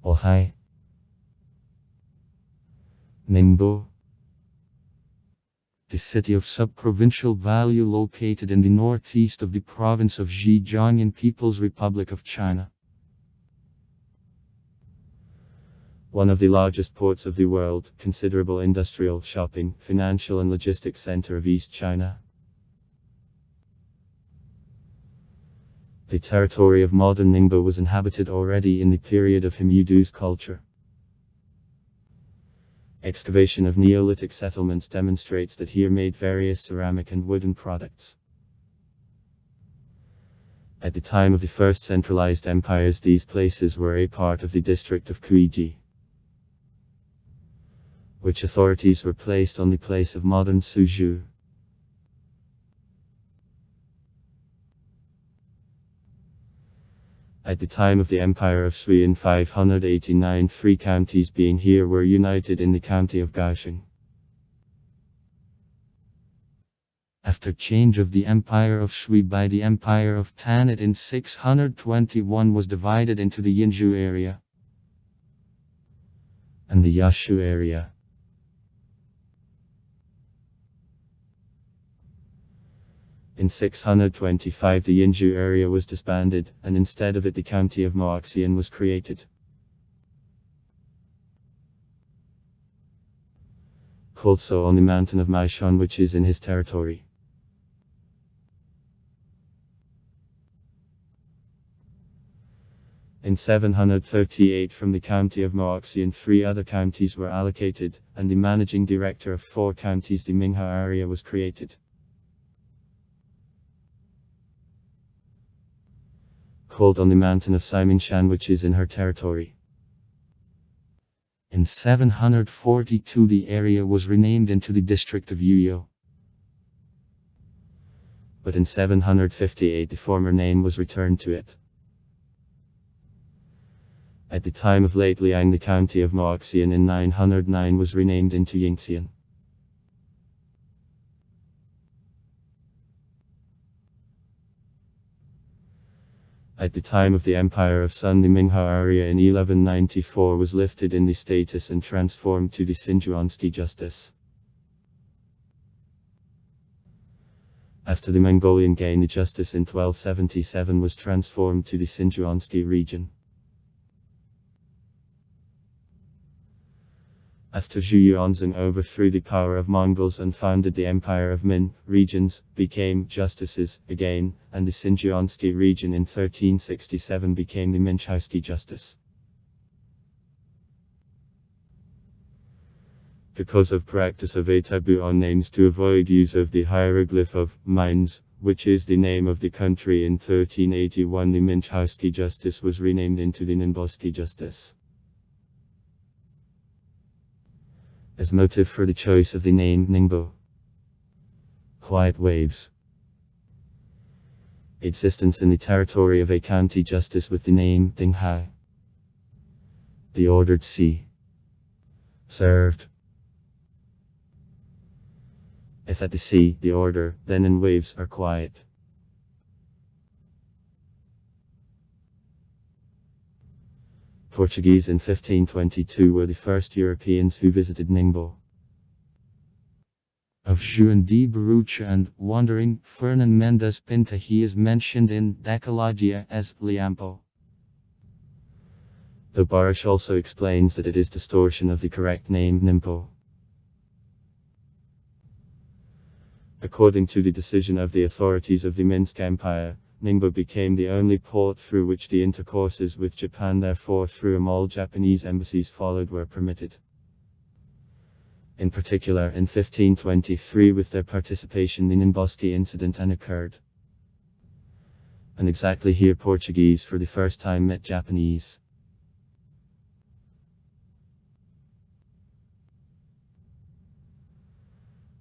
Ohai. Ningbo. The city of sub-provincial value located in the northeast of the province of Zhejiang in People's Republic of China. One of the largest ports of the world, considerable industrial, shopping, financial and logistics center of East China. The territory of modern Ningbo was inhabited already in the period of Himyudu's culture. Excavation of Neolithic settlements demonstrates that here made various ceramic and wooden products. At the time of the first centralized empires, these places were a part of the district of Kuiji, which authorities were placed on the place of modern Suzhou. At the time of the Empire of Sui in 589, 3 counties being here were united in the county of Gaosheng. After change of the Empire of Sui by the Empire of Tan, it in 621 was divided into the Yinzhou area and the Yashu area. In 625 the Yinzhou area was disbanded, and instead of it the county of Moaxian was created. Called so on the mountain of Maishan, which is in his territory. In 738 from the county of Moaxian 3 other counties were allocated, and the managing director of 4 counties, the Minghao area, was created. Called on the mountain of Simingshan, which is in her territory. In 742 the area was renamed into the district of Yuyo. But in 758 the former name was returned to it. At the time of late Liang the county of Moaxian in 909 was renamed into Yingxian. At the time of the Empire of Sun, the Minghao area in 1194 was lifted in the status and transformed to the Xinjiangsky justice. After the Mongolian gain, the justice in 1277 was transformed to the Xinjiangsky region. After Zhu Yuanzong overthrew the power of Mongols and founded the Empire of Min, regions became justices again, and the Xinjiangsky region in 1367 became the Minchaosky justice. Because of practice of a taboo on names to avoid use of the hieroglyph of Mines, which is the name of the country, in 1381 the Minchaosky justice was renamed into the Ningbosky justice. As motive for the choice of the name Ningbo, quiet waves. Existence in the territory of a county justice with the name Dinghai. The ordered sea. Served. If at the sea, the order, then in waves are quiet. Portuguese in 1522 were the first Europeans who visited Ningbo. Of Juan de Barucha and wandering Fernan Mendes Pinta, he is mentioned in Decalogia as Liampo. The Baruch also explains that it is distortion of the correct name Nimpo. According to the decision of the authorities of the Minsk Empire, Ningbo became the only port through which the intercourses with Japan, therefore through whom all Japanese embassies followed, were permitted. In particular, in 1523 with their participation the Ningbosky incident occurred. And exactly here Portuguese for the first time met Japanese.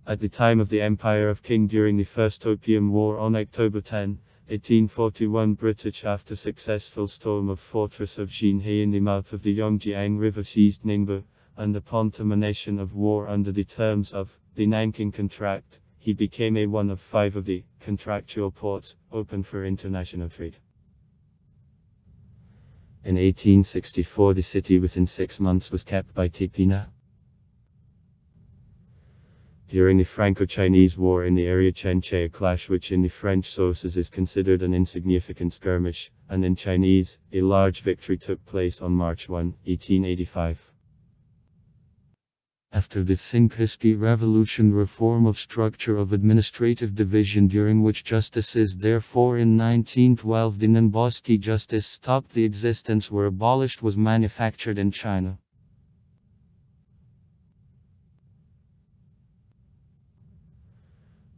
At the time of the Empire of Qing during the First Opium War on October 10, 1841, British, after successful storm of fortress of Jinhe in the mouth of the Yongjiang River, seized Ningbo, and upon termination of war under the terms of the Nanking Contract, he became one of 5 of the contractual ports open for international trade. In 1864 the city within 6 months was kept by Tipina. During the Franco-Chinese War in the area Chenchea clash, which in the French sources is considered an insignificant skirmish, and in Chinese, a large victory took place on March 1, 1885. After the Tsingtao Revolution, reform of structure of administrative division, during which justices therefore in 1912 the Ningbo justice stopped the existence were abolished, was manufactured in China.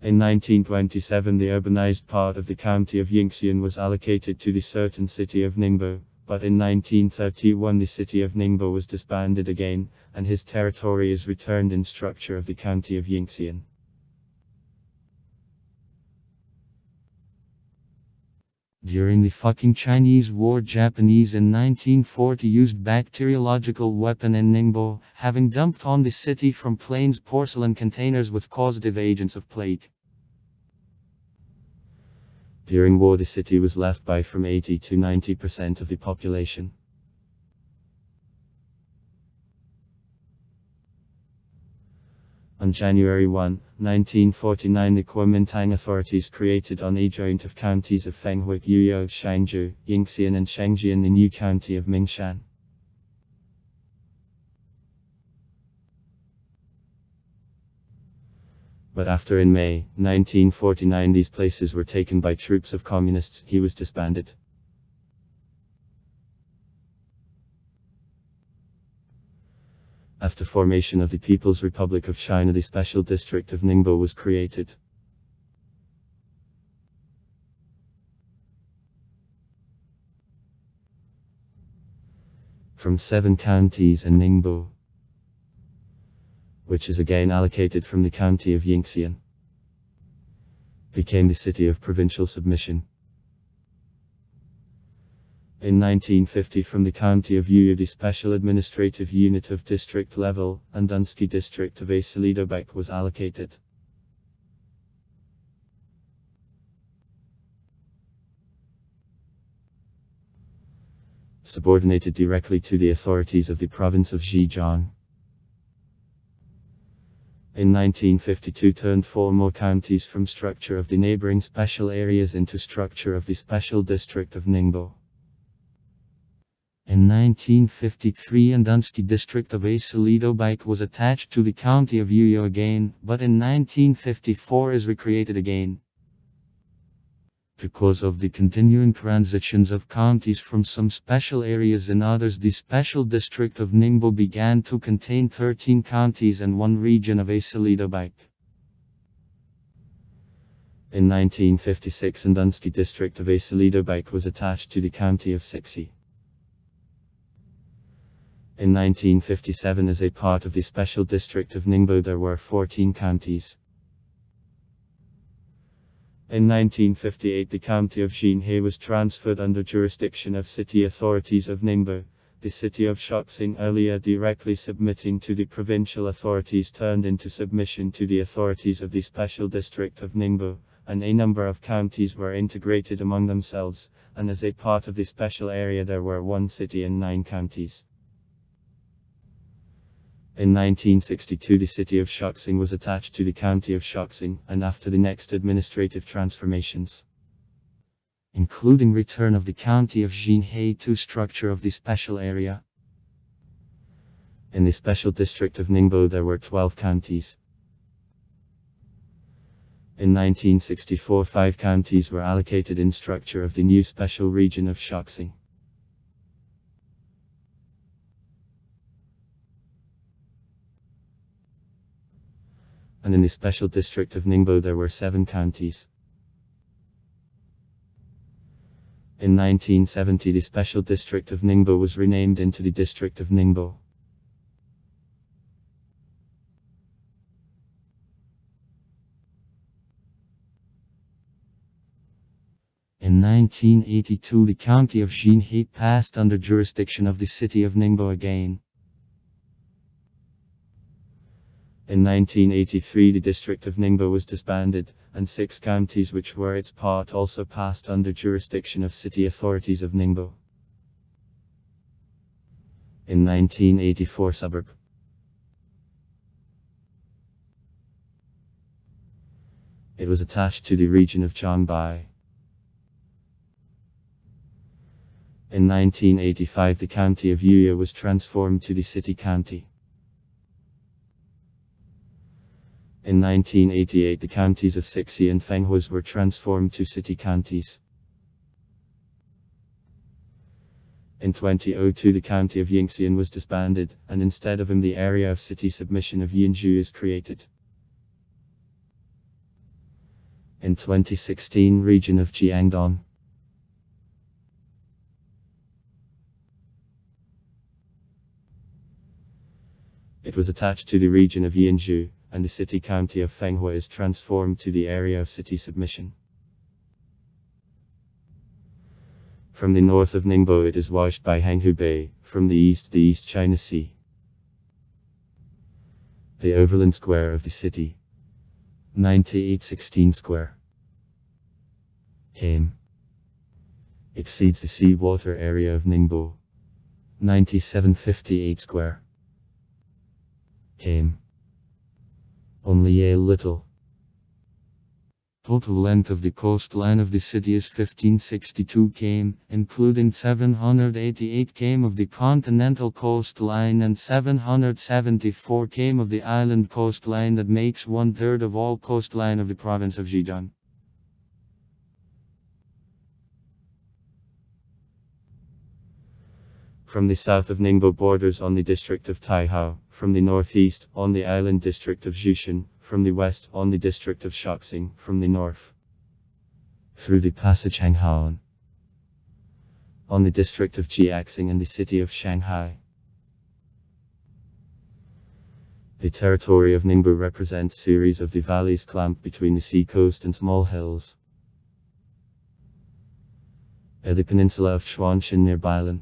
In 1927 the urbanized part of the county of Yingxian was allocated to the certain city of Ningbo, but in 1931 the city of Ningbo was disbanded again, and his territory is returned in structure of the county of Yingxian. During the fucking Chinese War, Japanese in 1940 used bacteriological weapon in Ningbo, having dumped on the city from planes porcelain containers with causative agents of plague. During war the city was left by from 80 to 90% of the population. On January 1, 1949 the Kuomintang authorities created on a joint of counties of Fenghui, Yuyou, Shangju, Yingxian and Shangjian the new county of Mingshan. But after in May, 1949 these places were taken by troops of communists, he was disbanded. After formation of the People's Republic of China, the special district of Ningbo was created. From 7 counties in Ningbo, which is again allocated from the county of Yingxian, became the city of provincial submission. In 1950 from the county of Yuyou the special administrative unit of district level, and Dunsky district of Asalidobek was allocated. Subordinated directly to the authorities of the province of Zhejiang. In 1952 turned 4 more counties from structure of the neighboring special areas into structure of the special district of Ningbo. In 1953 Andunsky district of Asalidobek was attached to the county of Yuyou again, but in 1954 is recreated again. Because of the continuing transitions of counties from some special areas in others, the special district of Ningbo began to contain 13 counties and 1 region of Asalidobek. In 1956 Andunsky district of Asalidobek was attached to the county of Siksi. In 1957 as a part of the special district of Ningbo there were 14 counties. In 1958 the county of Xinhe was transferred under jurisdiction of city authorities of Ningbo. The city of Shuxing, earlier directly submitting to the provincial authorities, turned into submission to the authorities of the special district of Ningbo, and a number of counties were integrated among themselves, and as a part of the special area there were 1 city and 9 counties. In 1962 the city of Shuxing was attached to the county of Shuxing, and after the next administrative transformations, including return of the county of Xinhe to structure of the special area. In the special district of Ningbo there were 12 counties. In 1964 5 counties were allocated in structure of the new special region of Shuxing. And in the special district of Ningbo there were 7 counties. In 1970 the special district of Ningbo was renamed into the district of Ningbo. In 1982 the county of Xinhe passed under jurisdiction of the city of Ningbo again. In 1983 the district of Ningbo was disbanded, and 6 counties which were its part also passed under jurisdiction of city authorities of Ningbo. In 1984 suburb. It was attached to the region of Zhangbai. In 1985 the county of Yuya was transformed to the city county. In 1988 the counties of Sixi and Fenghua were transformed to city counties. In 2002 the county of Yingxian was disbanded, and instead of him the area of city submission of Yinzhou is created. In 2016 region of Jiangdong. It was attached to the region of Yinzhou, and the city county of Fenghua is transformed to the area of city submission. From the north of Ningbo it is washed by Hanghu Bay, from the East China Sea. The overland square of the city, 9816 square km, exceeds the seawater area of Ningbo, 9758 square km, only a little. Total length of the coastline of the city is 1562 km, including 788 km of the continental coastline and 774 km of the island coastline that makes 1/3 of all coastline of the province of Zhejiang. From the south of Ningbo borders on the district of Taihao, from the northeast on the island district of Zhoushan, from the west on the district of Shaoxing, from the north through the passage Hanghaon on the district of Jiaxing and the city of Shanghai. The territory of Ningbo represents series of the valleys clamped between the sea coast and small hills. The peninsula of Shuanshan near Bailan,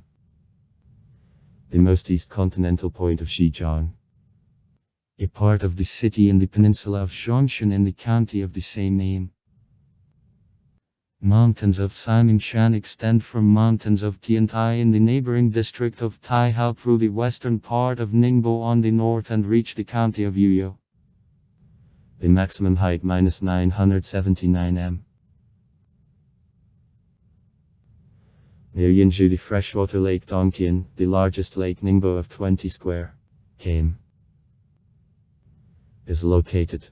the most east continental point of Zhejiang, a part of the city in the peninsula of Zhongshan in the county of the same name. Mountains of Simingshan extend from mountains of Tiantai in the neighboring district of Taihao through the western part of Ningbo on the north and reach the county of Yuyo. The maximum height -979 m. Near Yinzhou the freshwater lake Dongqian, the largest lake Ningbo of 20 square km, is located.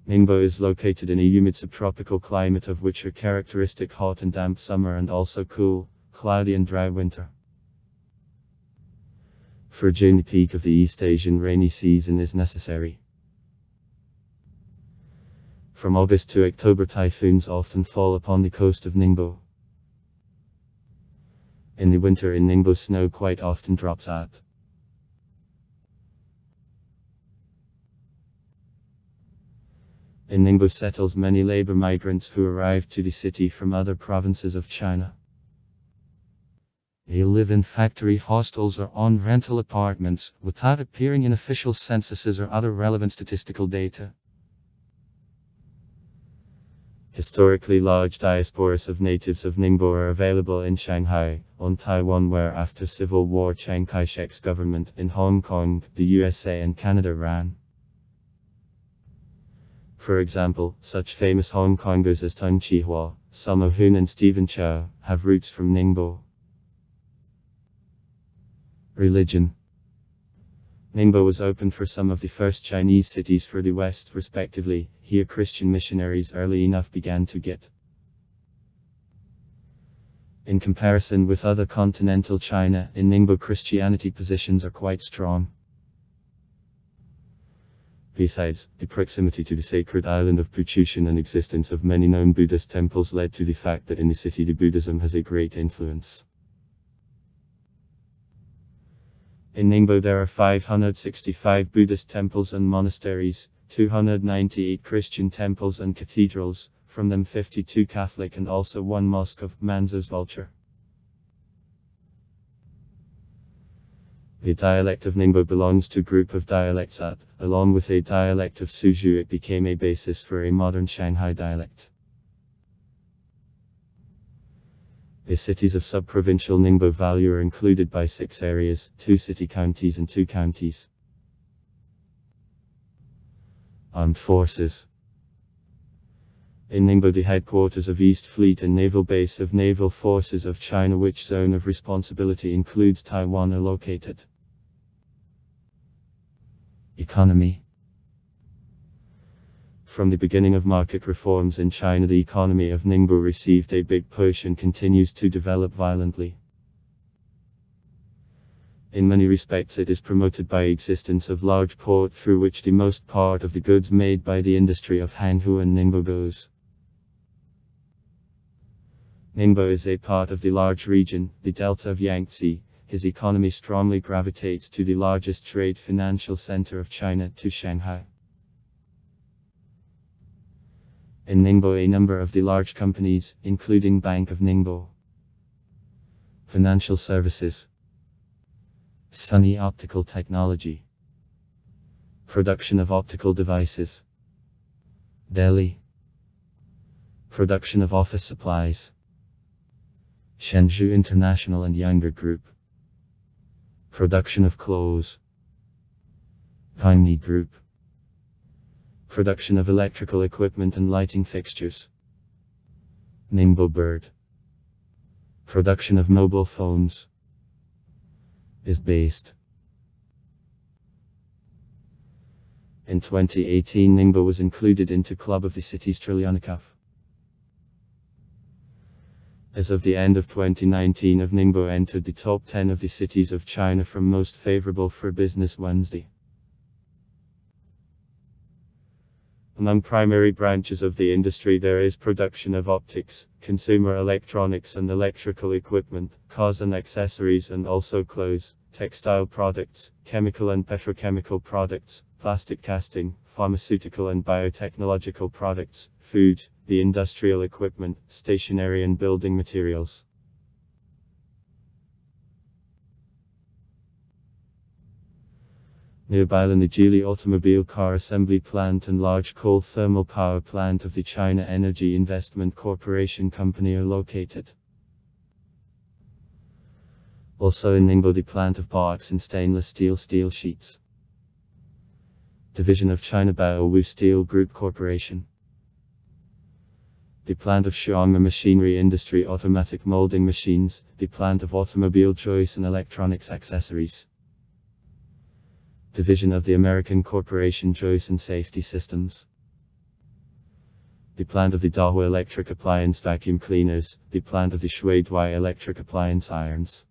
Ningbo is located in a humid subtropical climate of which are characteristic hot and damp summer and also cool, cloudy and dry winter. For June the peak of the East Asian rainy season is necessary. From August to October typhoons often fall upon the coast of Ningbo. In the winter in Ningbo snow quite often drops out. In Ningbo settles many labor migrants who arrive to the city from other provinces of China. They live in factory hostels or on rental apartments, without appearing in official censuses or other relevant statistical data. Historically large diasporas of natives of Ningbo are available in Shanghai, on Taiwan where after Civil War Chiang Kai-shek's government, in Hong Kong, the USA and Canada ran. For example, such famous Hong Kongers as Tung Chihua, Sammo Hung and Stephen Chow, have roots from Ningbo. Religion. Ningbo was opened for some of the first Chinese cities for the West respectively. Here Christian missionaries early enough began to get. In comparison with other continental China, in Ningbo Christianity positions are quite strong. Besides, the proximity to the sacred island of Puchushan and existence of many known Buddhist temples led to the fact that in the city the Buddhism has a great influence. In Ningbo there are 565 Buddhist temples and monasteries, 298 Christian temples and cathedrals, from them 52 Catholic and also one mosque of Manzo's Vulture. The dialect of Ningbo belongs to group of dialects that, along with a dialect of Suzhou, it became a basis for a modern Shanghai dialect. The cities of sub-provincial Ningbo Valley are included by 6 areas, 2 city counties and 2 counties. Armed Forces. In Ningbo, the headquarters of East Fleet and Naval Base of Naval Forces of China, which zone of responsibility includes Taiwan, are located. Economy. From the beginning of market reforms in China, the economy of Ningbo received a big push and continues to develop violently. In many respects, it is promoted by existence of large port through which the most part of the goods made by the industry of Hanhu and Ningbo goes. Ningbo is a part of the large region, the Delta of Yangtze. His economy strongly gravitates to the largest trade financial center of China, to Shanghai. In Ningbo, a number of the large companies, including Bank of Ningbo, Financial Services, Sunny Optical Technology, Production of Optical Devices, Delhi, Production of Office Supplies, Shenzhou International and Younger Group, Production of Clothes, Kaini Group, Production of electrical equipment and lighting fixtures, Ningbo Bird, Production of mobile phones, is based. In 2018, Ningbo was included into Club of the Cities Trillionikov. As of the end of 2019, Ningbo entered the top 10 of the cities of China from most favorable for business Wednesday. Among primary branches of the industry, there is production of optics, consumer electronics and electrical equipment, cars and accessories, and also clothes, textile products, chemical and petrochemical products, plastic casting, pharmaceutical and biotechnological products, food, the industrial equipment, stationery and building materials. Nearby the Geely automobile car assembly plant and large coal thermal power plant of the China Energy Investment Corporation Company are located. Also in Ningbo, the plant of box and stainless steel sheets, division of China Baowu Steel Group Corporation. The plant of Shuangma Machinery Industry automatic molding machines, the plant of automobile joists and electronics accessories. Division of the American Corporation Joists and Safety Systems. The plant of the Dahua Electric Appliance Vacuum Cleaners, the plant of the Shuidui Electric Appliance Irons.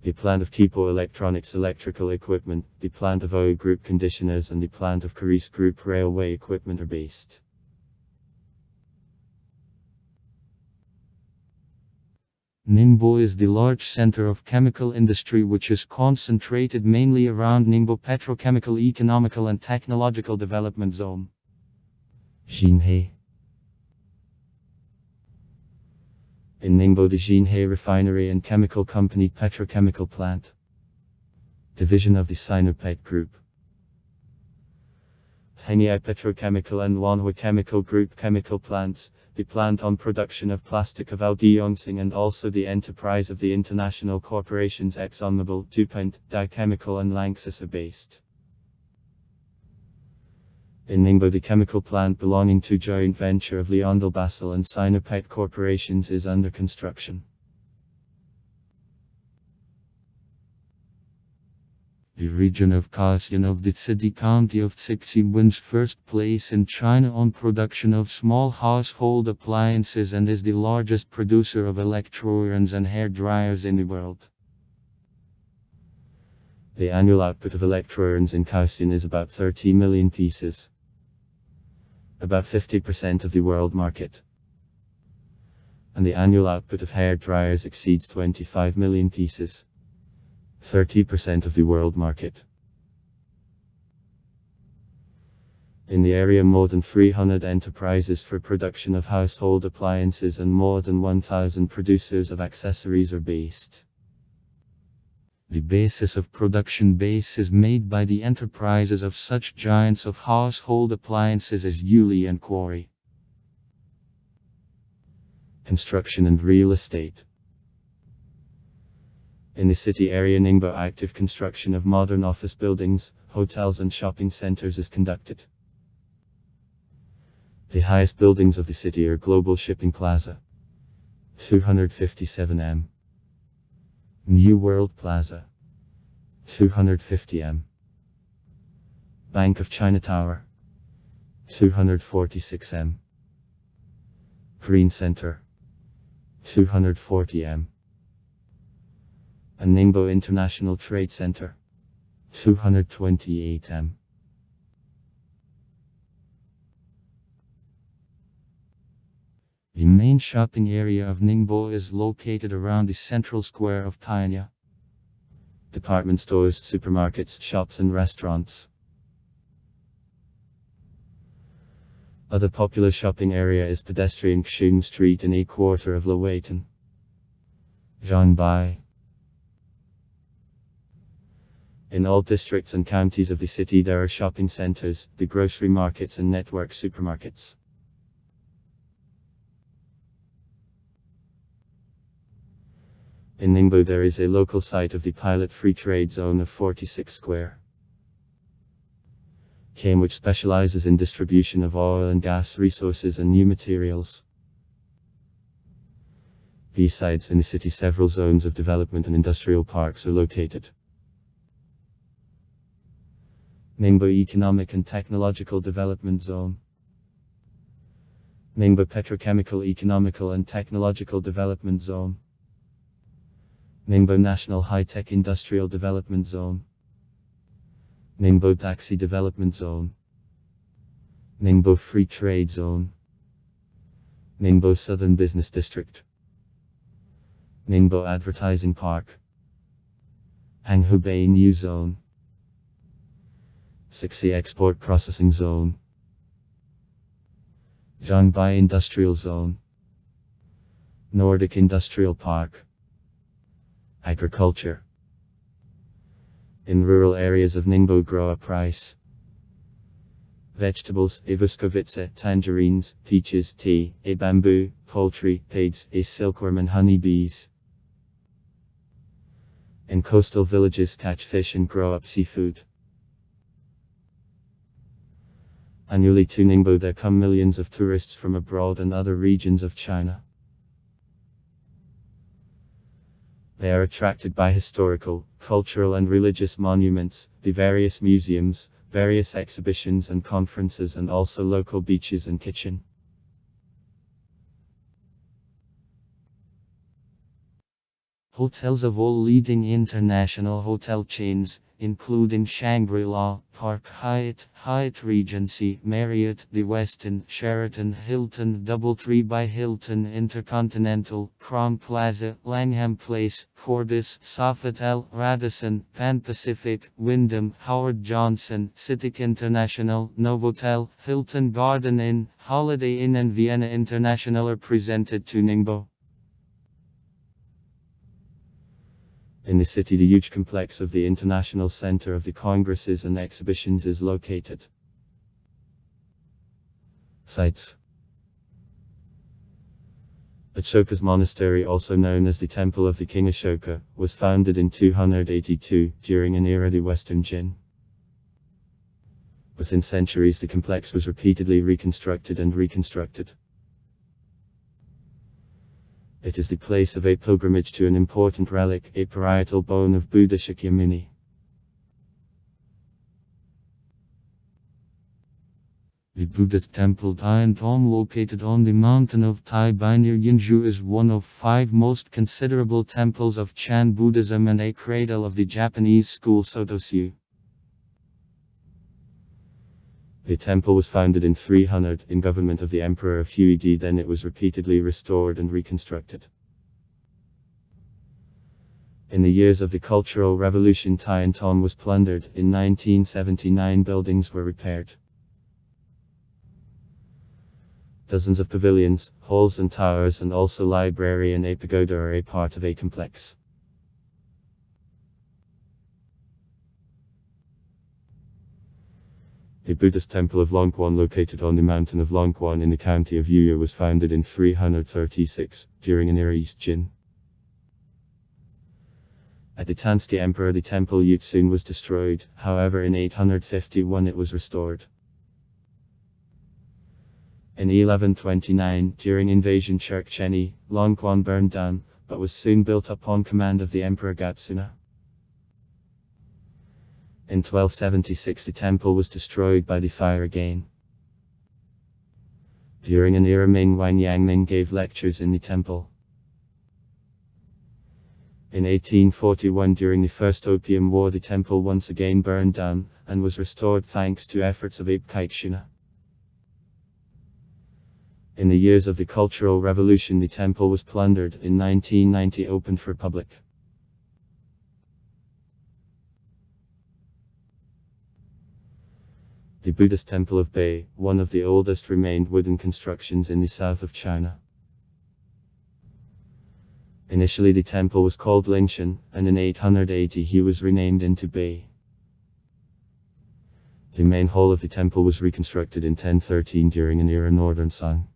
The plant of Kipo Electronics Electrical Equipment, the plant of OU Group Conditioners and the plant of Caris Group Railway Equipment are based. Ningbo is the large center of chemical industry which is concentrated mainly around Ningbo Petrochemical Economical and Technological Development Zone. Jinhe. In Ningbo, the Jinhe Refinery and Chemical Company Petrochemical Plant, division of the Sinopet Group. Hengyai Petrochemical and Wanhua Chemical Group Chemical Plants, the plant on production of plastic of Algyeongsing and also the enterprise of the international corporations ExxonMobil, DuPont, Dow Chemical and Lanxess are based. In Ningbo, the chemical plant belonging to joint venture of Leondel-Basel and Sinopet corporations is under construction. The region of Kaohsiung of the city county of Cixi wins first place in China on production of small household appliances and is the largest producer of electro-irons and hair dryers in the world. The annual output of electro-irons in Kaohsiung is about 30 million pieces, about 50% of the world market. And the annual output of hair dryers exceeds 25 million pieces, 30% of the world market. In the area, more than 300 enterprises for production of household appliances and more than 1,000 producers of accessories are based. The basis of production base is made by the enterprises of such giants of household appliances as Yuli and Quarry. Construction and real estate. In the city area Ningbo, active construction of modern office buildings, hotels and shopping centers is conducted. The highest buildings of the city are Global Shipping Plaza, 257 m. New World Plaza, 250 m. Bank of China Tower, 246 m. Green Center, 240 m. And Ningbo International Trade Center, 228 m. The main shopping area of Ningbo is located around the central square of Tanya. Department stores, supermarkets, shops and restaurants. Other popular shopping area is pedestrian Xun Street in a quarter of Lowaitan. Zhangbai. In all districts and counties of the city there are shopping centers, the grocery markets and network supermarkets. In Ningbo there is a local site of the pilot free trade zone of 46 square km which specializes in distribution of oil and gas resources and new materials. Besides, in the city several zones of development and industrial parks are located. Ningbo Economic and Technological Development Zone. Ningbo Petrochemical Economical and Technological Development Zone. Ningbo National High-Tech Industrial Development Zone. Ningbo Taxi Development Zone. Ningbo Free Trade Zone. Ningbo Southern Business District. Ningbo Advertising Park. Anghubei New Zone. 6C Export Processing Zone. Zhangbai Industrial Zone. Nordic Industrial Park. Agriculture. In rural areas of Ningbo grow up rice, vegetables, Ivuskovice, tangerines, peaches, tea, a bamboo, poultry, pigs, a silkworm and honeybees. In coastal villages catch fish and grow up seafood. Annually to Ningbo there come millions of tourists from abroad and other regions of China. They are attracted by historical, cultural and religious monuments, the various museums, various exhibitions and conferences and also local beaches and kitchen. Hotels of all leading international hotel chains, including Shangri-La, Park Hyatt, Hyatt Regency, Marriott, The Westin, Sheraton, Hilton, DoubleTree by Hilton, Intercontinental, Crowne Plaza, Langham Place, Fortis, Sofitel, Radisson, Pan Pacific, Wyndham, Howard Johnson, Citic International, Novotel, Hilton Garden Inn, Holiday Inn and Vienna International are presented to Ningbo. In the city the huge complex of the International Center of the Congresses and Exhibitions is located. Sites. Ashoka's Monastery, also known as the Temple of the King Ashoka, was founded in 282, during an era of the Western Jin. Within centuries the complex was repeatedly reconstructed and reconstructed. It is the place of a pilgrimage to an important relic, a parietal bone of Buddha Shakyamuni. The Buddha's temple Tian Tom, located on the mountain of Taibai near Yinzhou, is one of 5 most considerable temples of Chan Buddhism and a cradle of the Japanese school Sotosui. The temple was founded in 300, in government of the Emperor of Huidi, then it was repeatedly restored and reconstructed. In the years of the Cultural Revolution Tianton was plundered, in 1979 buildings were repaired. Dozens of pavilions, halls and towers and also library and a pagoda are a part of a complex. The Buddhist temple of Longquan, located on the mountain of Longquan in the county of Yuya, was founded in 336, during an era East Jin. At the Tanski Emperor, the temple Yutsun was destroyed, however in 851 it was restored. In 1129, during invasion Shirkcheni, Longquan burned down, but was soon built up on command of the Emperor Gatsuna. In 1276 the temple was destroyed by the fire again. During an era Ming, Wang Yangming gave lectures in the temple. In 1841, during the First Opium War, the temple once again burned down, and was restored thanks to efforts of Ibn Kaikshina. In the years of the Cultural Revolution the temple was plundered, in 1990 opened for public. The Buddhist temple of Bei, one of the oldest remained wooden constructions in the south of China. Initially the temple was called Lingshan, and in 880 he was renamed into Bei. The main hall of the temple was reconstructed in 1013 during an era Northern Song.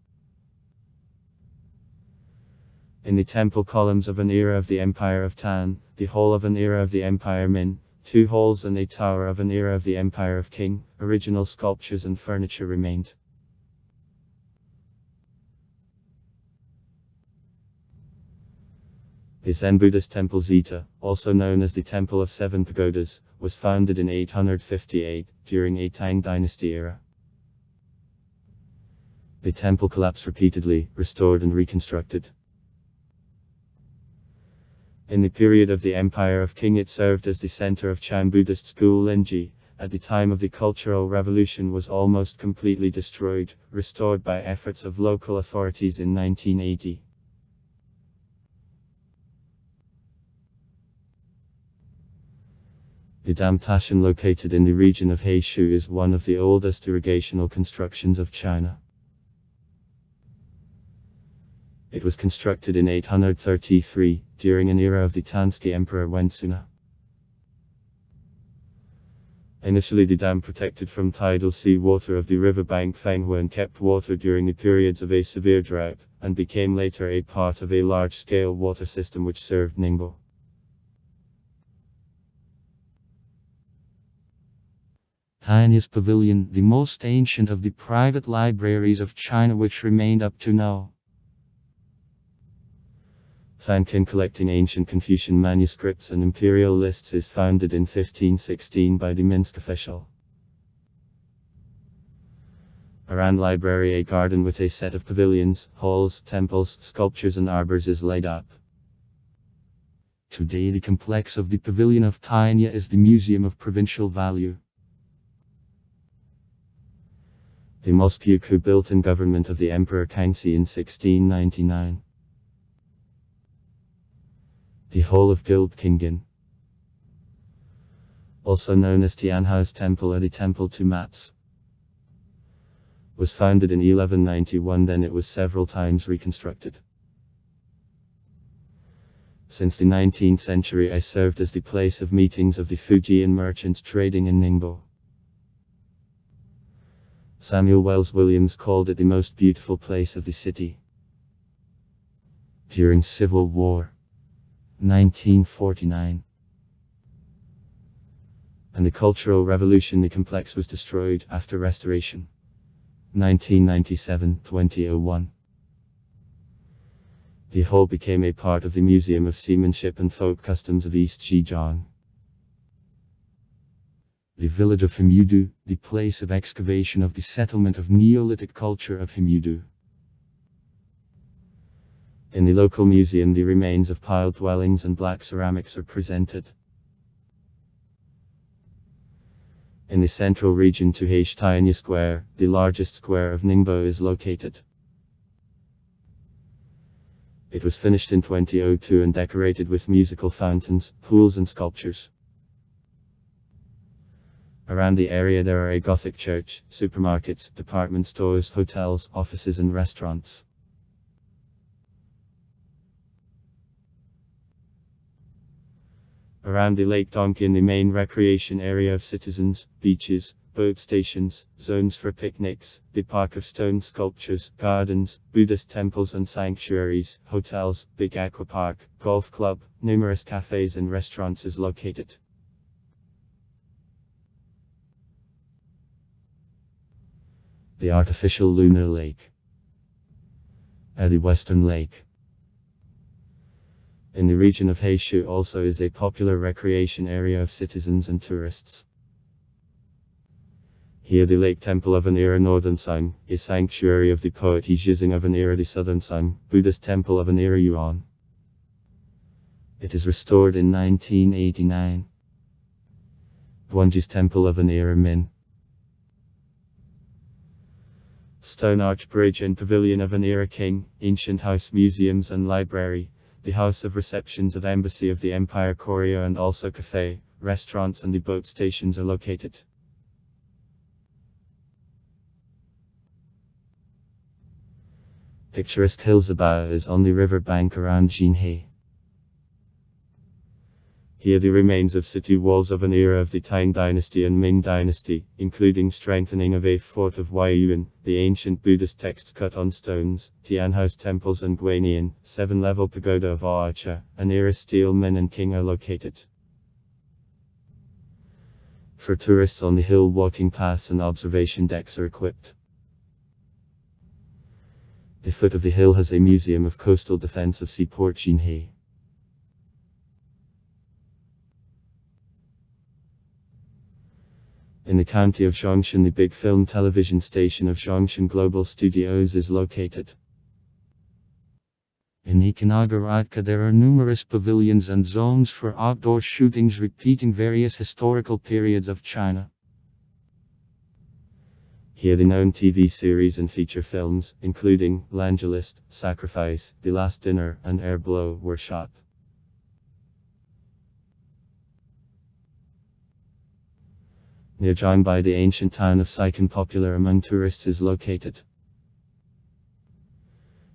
In the temple columns of an era of the Empire of Tan, the hall of an era of the Empire Min, 2 halls and a tower of an era of the Empire of Qing, original sculptures and furniture remained. The Zen Buddhist temple Zita, also known as the Temple of Seven Pagodas, was founded in 858, during a Tang dynasty era. The temple collapsed repeatedly, restored and reconstructed. In the period of the Empire of Qing it served as the center of Chan Buddhist school Linji. At the time of the Cultural Revolution was almost completely destroyed, restored by efforts of local authorities in 1980. The Dam Tashan, located in the region of Heishu, is one of the oldest irrigational constructions of China. It was constructed in 833, during an era of the Tanski Emperor Wensuna. Initially the dam protected from tidal sea water of the riverbank Fenghua and kept water during the periods of a severe drought, and became later a part of a large-scale water system which served Ningbo. Tianyas Pavilion, the most ancient of the private libraries of China which remained up to now. Fankin, collecting ancient Confucian manuscripts and imperial lists, is founded in 1516 by the Minsk official. Around library a garden with a set of pavilions, halls, temples, sculptures and arbors is laid up. Today the complex of the Pavilion of Tianya is the museum of provincial value. The mosque Yuku, built in government of the Emperor Kangxi in 1699. The Hall of Guild Kingin, also known as Tianhao's Temple or the Temple to Mats, was founded in 1191, then it was several times reconstructed. Since the 19th century it served as the place of meetings of the Fujian merchants trading in Ningbo. Samuel Wells Williams called it the most beautiful place of the city. During Civil War 1949 and the Cultural Revolution the complex was destroyed. After restoration 1997-2001, the hall became a part of the Museum of Seamanship and Folk Customs of East Zhejiang. The village of Himudu, the place of excavation of the settlement of Neolithic culture of Himudu. In the local museum the remains of piled dwellings and black ceramics are presented. In the central region to Tianya Square, the largest square of Ningbo is located. It was finished in 2002 and decorated with musical fountains, pools and sculptures. Around the area there are a Gothic church, supermarkets, department stores, hotels, offices and restaurants. Around the Lake Donkin, the main recreation area of citizens, beaches, boat stations, zones for picnics, the park of stone sculptures, gardens, Buddhist temples and sanctuaries, hotels, big aquapark, golf club, numerous cafes and restaurants is located. The artificial lunar lake. The Western Lake. In the region of Heishu also is a popular recreation area of citizens and tourists. Here the Lake Temple of an Era Northern Sun, a sanctuary of the poet He Jizing of an Era the Southern Sun, Buddhist Temple of an Era Yuan. It is restored in 1989. Guanji's Temple of an Era Min. Stone Arch Bridge and Pavilion of an Era King, Ancient House Museums and Library, the House of Receptions of Embassy of the Empire Korea and also cafe, restaurants and the boat stations are located. Picturesque Hillsabao is on the river bank around Jinhe. Here the remains of city walls of an era of the Tang dynasty and Ming dynasty, including strengthening of a fort of Huayuan, the ancient Buddhist texts cut on stones, Tianhouse temples and Guanian, 7-level pagoda of Aocha, an era steel Min and King are located. For tourists on the hill walking paths and observation decks are equipped. The foot of the hill has a museum of coastal defense of Seaport Jinhe. In the county of Zhongshan, the big film television station of Zhongshan Global Studios is located. In Ikonogorодka there are numerous pavilions and zones for outdoor shootings repeating various historical periods of China. Here the known TV series and feature films, including L'Angelist, Sacrifice, The Last Dinner, and Air Blow, were shot. Near Zhangbai, the ancient town of Saikan popular among tourists is located.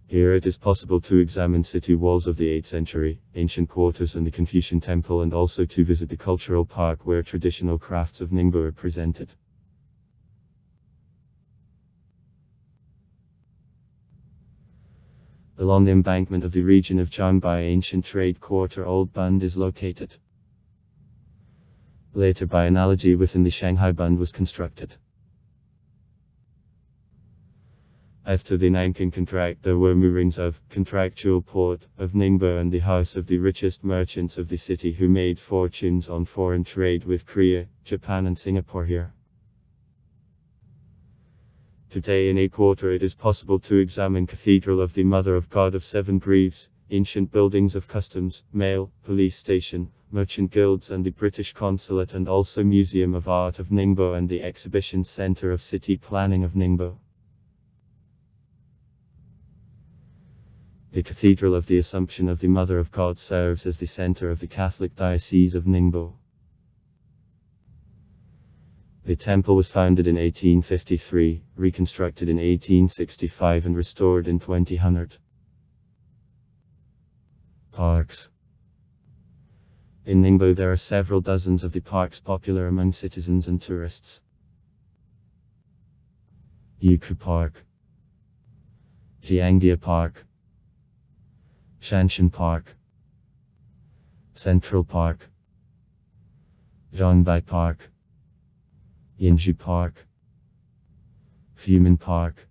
Here it is possible to examine city walls of the 8th century, ancient quarters and the Confucian temple, and also to visit the cultural park where traditional crafts of Ningbo are presented. Along the embankment of the region of Zhangbai, ancient trade quarter Old Bund is located. Later, by analogy, within the Shanghai Bund was constructed. After the Nanking contract, there were moorings of contractual port of Ningbo and the house of the richest merchants of the city who made fortunes on foreign trade with Korea, Japan and Singapore here. Today in a quarter it is possible to examine Cathedral of the Mother of God of Seven Greaves, ancient buildings of customs, mail, police station, merchant guilds and the British consulate, and also Museum of Art of Ningbo and the Exhibition Center of City Planning of Ningbo. The Cathedral of the Assumption of the Mother of God serves as the center of the Catholic Diocese of Ningbo. The temple was founded in 1853, reconstructed in 1865 and restored in 2000. Parks. In Ningbo there are several dozens of the parks popular among citizens and tourists. Yuku Park, Jiangjia Park, Shanshan Park, Central Park, Zhangbai Park, Yinju Park, Fumin Park,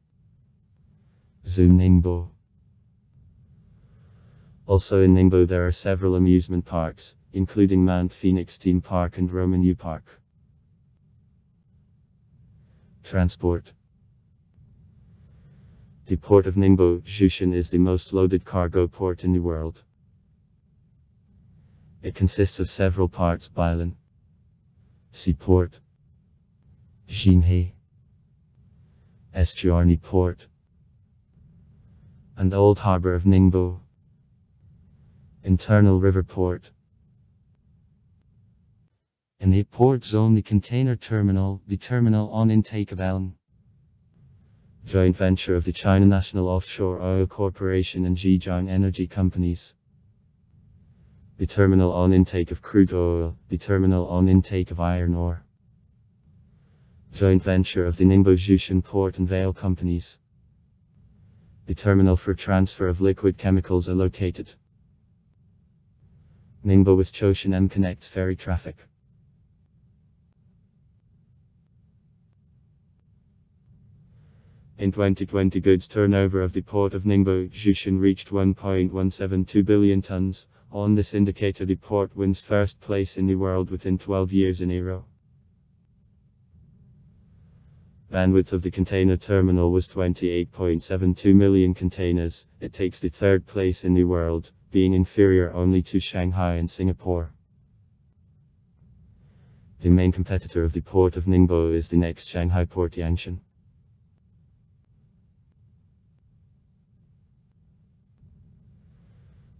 Zoo Ningbo. Also in Ningbo there are several amusement parks, including Mount Phoenix Theme Park and Roman U Park. Transport. The port of Ningbo, Zhoushan, is the most loaded cargo port in the world. It consists of several parts: Bailan, Seaport, Jinhe, Estuarine Port, and Old Harbor of Ningbo. Internal River Port. In the port zone, the container terminal, the terminal on intake of Allen. Joint venture of the China National Offshore Oil Corporation and Zhejiang Energy Companies. The terminal on intake of crude oil, the terminal on intake of iron ore. joint venture of the Ningbo Jushan Port and Vale Companies. The terminal for transfer of liquid chemicals are located. Ningbo with Choshan M connects ferry traffic. In 2020, goods turnover of the port of Ningbo Jushan reached 1.172 billion tons. On this indicator, the port wins first place in the world within 12 years in a row. Bandwidth of the container terminal was 28.72 million containers. It takes the third place in the world, being inferior only to Shanghai and Singapore. The main competitor of the port of Ningbo is the next Shanghai port Yangshan.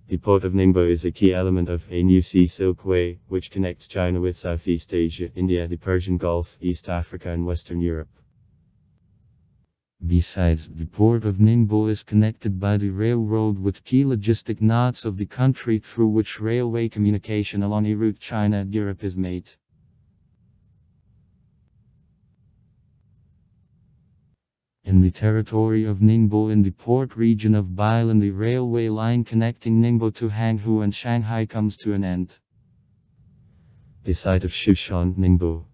The port of Ningbo is a key element of a new sea silkway, which connects China with Southeast Asia, India, the Persian Gulf, East Africa and Western Europe. Besides, the port of Ningbo is connected by the railroad with key logistic nodes of the country through which railway communication along a route China-Europe is made. In the territory of Ningbo in the port region of Bailan, the railway line connecting Ningbo to Hangzhou and Shanghai comes to an end. The site of Shushan, Ningbo.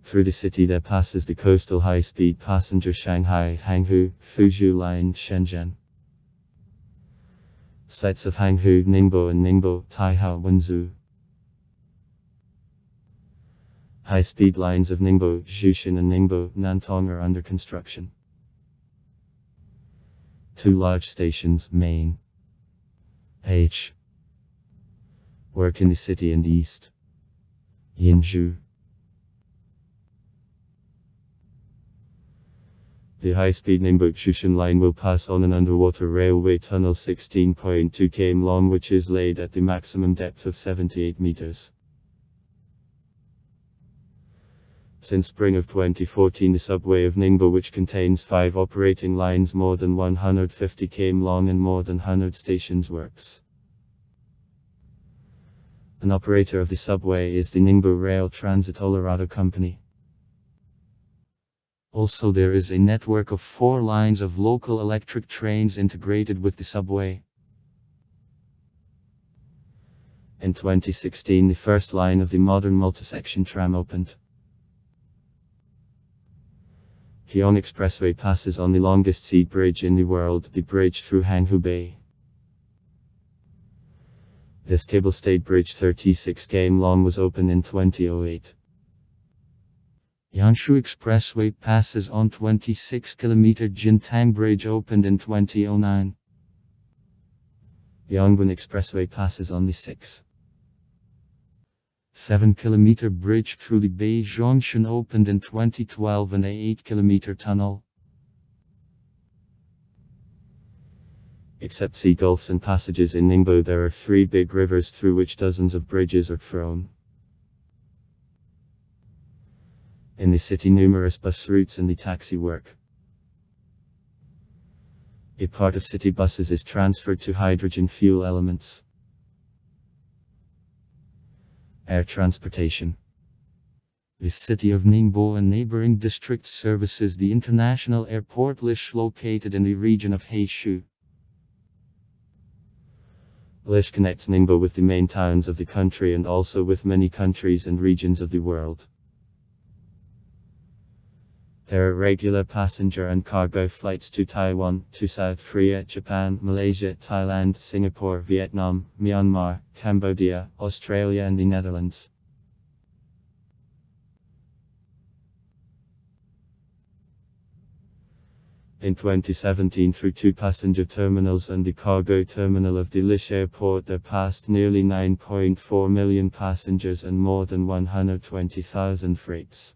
Through the city there passes the coastal high-speed passenger Shanghai, Hangzhou, Fuzhou line, Shenzhen. Sites of Hangzhou, Ningbo and Ningbo, Taihao, Wenzhou. High-speed lines of Ningbo, Jushan and Ningbo, Nantong are under construction. Two large stations, Main H, work in the city and east. Yinzhou. The high-speed Ningbo-Jushan line will pass on an underwater railway tunnel 16.2 km long, which is laid at the maximum depth of 78 meters. Since spring of 2014, the subway of Ningbo, which contains 5 operating lines more than 150 km long and more than 100 stations, works. An operator of the subway is the Ningbo Rail Transit Olorado Company. Also, there is a network of 4 lines of local electric trains integrated with the subway. In 2016, the first line of the modern multi-section tram opened. Hyong Expressway passes on the longest sea bridge in the world, the bridge through Hangzhou Bay. This cable-stayed bridge, 36 km long, was opened in 2008. Yangshu Expressway passes on 26-kilometer Jintang Bridge, opened in 2009. Yongbun Expressway passes on the 7-kilometer bridge through the Bay Junction, opened in 2012, and a 8-kilometer tunnel. Except sea gulfs and passages in Ningbo, there are 3 big rivers through which dozens of bridges are thrown. In the city, numerous bus routes and the taxi work. A part of city buses is transferred to hydrogen fuel elements. Air transportation. The city of Ningbo and neighboring districts services the international airport Lish, located in the region of Heishu. Lish connects Ningbo with the main towns of the country and also with many countries and regions of the world. There are regular passenger and cargo flights to Taiwan, to South Korea, Japan, Malaysia, Thailand, Singapore, Vietnam, Myanmar, Cambodia, Australia and the Netherlands. In 2017, through 2 passenger terminals and the cargo terminal of the Lish Airport, there passed nearly 9.4 million passengers and more than 120,000 freights.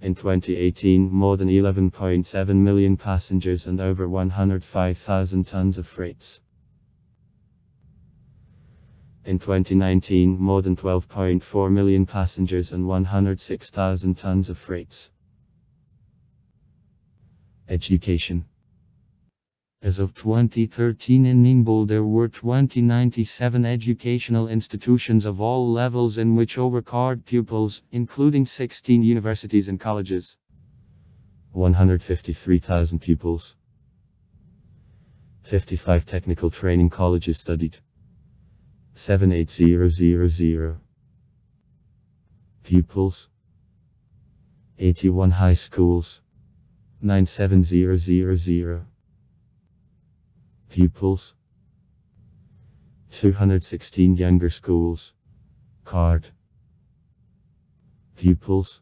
In 2018, more than 11.7 million passengers and over 105,000 tons of freights. In 2019, more than 12.4 million passengers and 106,000 tons of freights. Education. As of 2013 in Ningbo there were 2097 educational institutions of all levels in which overcard pupils, including 16 universities and colleges. 153,000 pupils. 55 technical training colleges studied. 78000 pupils. 81 high schools. 97000 pupils. 216 younger schools. Card. Pupils.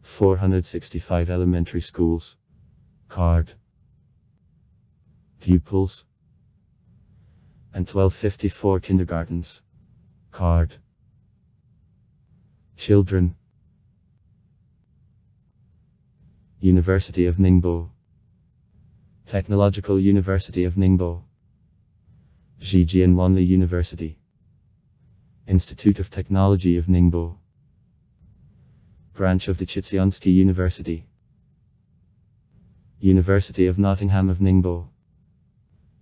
465 elementary schools. Card. Pupils. And 1254 kindergartens. Card. Children. University of Ningbo. Technological University of Ningbo. Zhejiang University. Institute of Technology of Ningbo. Branch of the Chitsiansky University. University of Nottingham of Ningbo.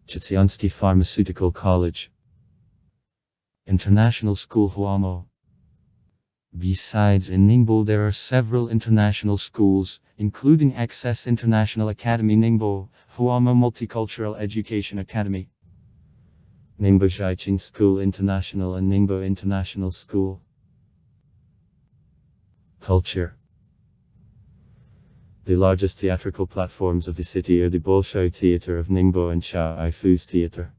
Chitsiansky Pharmaceutical College. International School Huamo. Besides in Ningbo there are several international schools, including Access International Academy Ningbo, Huamo Multicultural Education Academy, Ningbo Jiaqing School International and Ningbo International School. Culture. The largest theatrical platforms of the city are the Bolshoi Theatre of Ningbo and Shao Aifu's Theatre.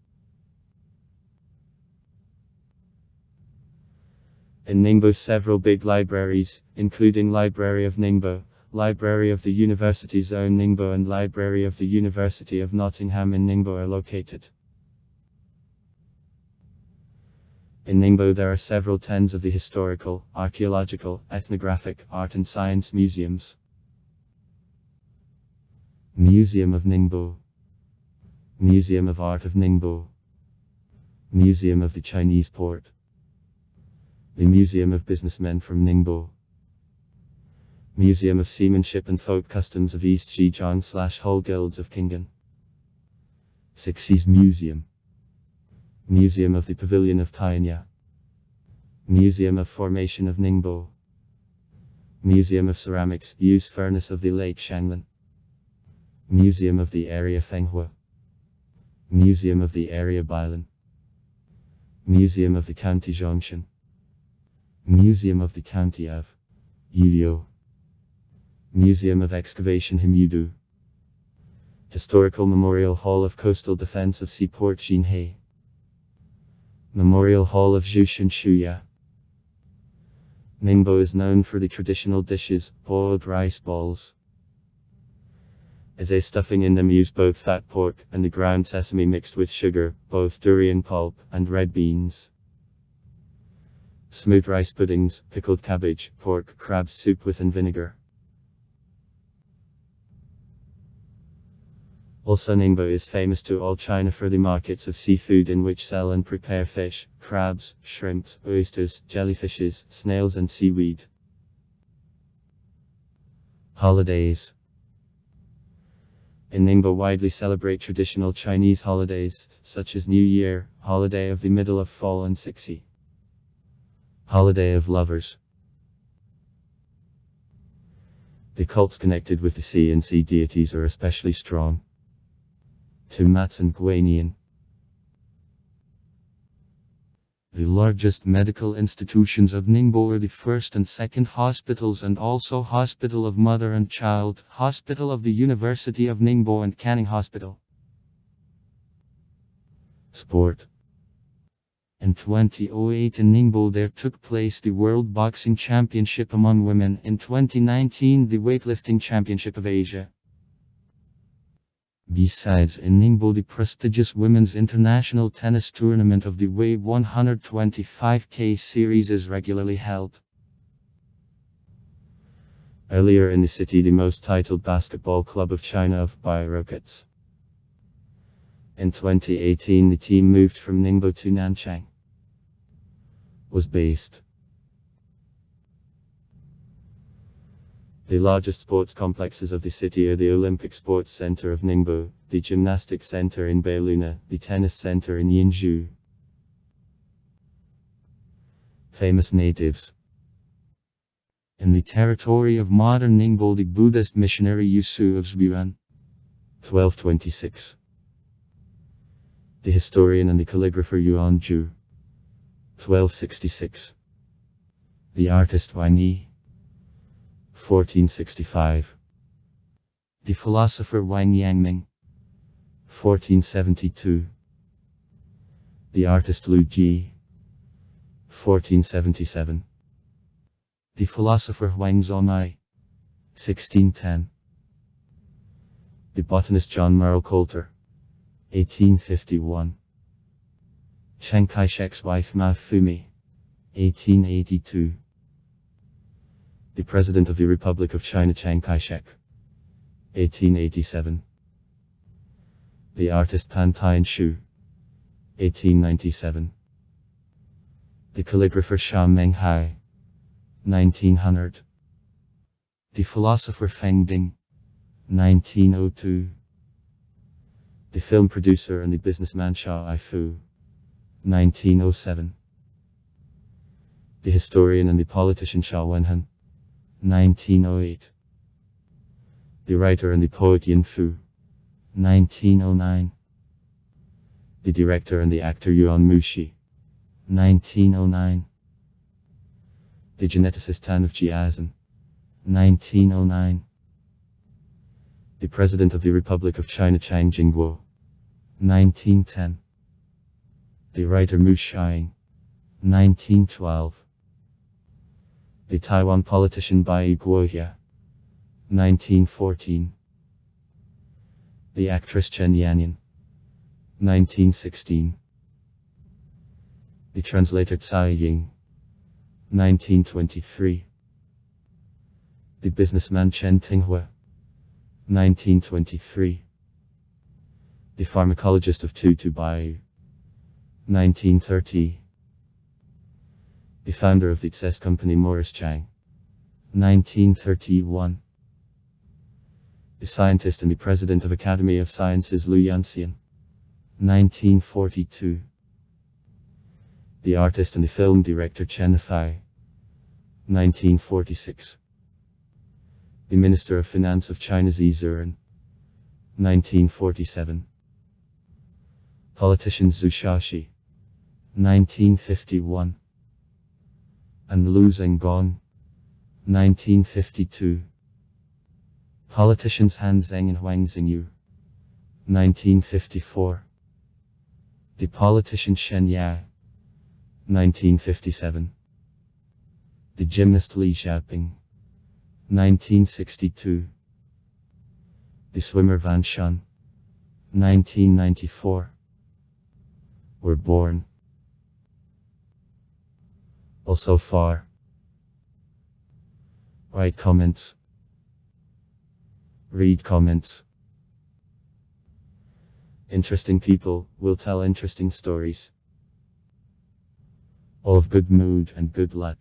In Ningbo several big libraries, including Library of Ningbo, Library of the University Zone Ningbo and Library of the University of Nottingham in Ningbo are located. In Ningbo there are several tens of the historical, archaeological, ethnographic, art and science museums. Museum of Ningbo. Museum of Art of Ningbo. Museum of the Chinese Port. The Museum of Businessmen from Ningbo. Museum of Seamanship and Folk Customs of East Zhejiang / Whole Guilds of Kingen. Six Seas Museum. Museum of the Pavilion of Tainya. Museum of Formation of Ningbo. Museum of Ceramics, Use Furnace of the Lake Shanglan. Museum of the Area Fenghua. Museum of the Area Bailan. Museum of the County Zhongshan. Museum of the County of Yuyou. Museum of Excavation Himudu. Historical Memorial Hall of Coastal Defense of Seaport Jinhei. Memorial Hall of Zhushan Shuya. Ningbo is known for the traditional dishes, boiled rice balls. As a stuffing in them use both fat pork and the ground sesame mixed with sugar, both durian pulp, and red beans. Smooth rice puddings, pickled cabbage, pork, crab soup with and vinegar. Also Ningbo is famous to all China for the markets of seafood in which sell and prepare fish, crabs, shrimps, oysters, jellyfishes, snails and seaweed. Holidays. In Ningbo widely celebrate traditional Chinese holidays, such as New Year, Holiday of the Middle of Fall and Sixi. Holiday of Lovers. The cults connected with the sea and sea deities are especially strong. Tumats and Guanian. The largest medical institutions of Ningbo are the first and second hospitals and also Hospital of Mother and Child, Hospital of the University of Ningbo and Canning Hospital. Sport. In 2008 in Ningbo there took place the World Boxing Championship among women, in 2019 the Weightlifting Championship of Asia. Besides in Ningbo the prestigious Women's International Tennis Tournament of the WA 125K series is regularly held. Earlier in the city the most titled basketball club of China of Bai Rockets. In 2018 the team moved from Ningbo to Nanchang. Was based. The largest sports complexes of the city are the Olympic Sports Center of Ningbo, the Gymnastics Center in Beiluna, the Tennis Center in Yinzhou. Famous natives. In the territory of modern Ningbo, the Buddhist missionary Yusu of Zhuan, 1226. The historian and the calligrapher Yuan Zhu, 1266. The artist Wang Yi, 1465. the philosopher Wang Yangming, 1472. The artist Lu Ji, 1477. the philosopher Huang Zonai, 1610. The botanist John Merle Coulter, 1851. Chiang Kai-shek's wife Mao Fumi, 1882. The President of the Republic of China Chiang Kai-shek, 1887. The artist Pan Tian-shu, 1897. The calligrapher Sha Menghai, 1900. the philosopher Feng Ding, 1902. The film producer and the businessman Shao Aifu, 1907. The historian and the politician Shao Wenhan, 1908. The writer and the poet Yin Fu, 1909. The director and the actor Yuan Mushi, 1909. The geneticist Tan of Jiazhen, 1909. The President of the Republic of China Chiang Jingguo, 1910. The writer Mu Xiang, 1912. The Taiwan politician Bai Guohia, 1914. The actress Chen Yanyan, 1916. The translator Tsai Ying, 1923. The businessman Chen Tinghua, 1923. The pharmacologist of Tutu Bai, 1930. The founder of the CES company Morris Chang, 1931. The scientist and the president of Academy of Sciences Liu Yanxian, 1942. The artist and the film director Chen Fai, 1946. The Minister of Finance of China's Yi Zuren, 1947. Politician Zhu Shaoxi, 1951. And Lu Zhenggong, 1952. Politicians Han Zheng and Huang Xingyu, 1954. The politician Shen Ya, 1957. The gymnast Li Xiaoping, 1962. The swimmer Van Shun, 1994. Were born. Also far. Write comments. Read comments. Interesting people will tell interesting stories. All of good mood and good luck.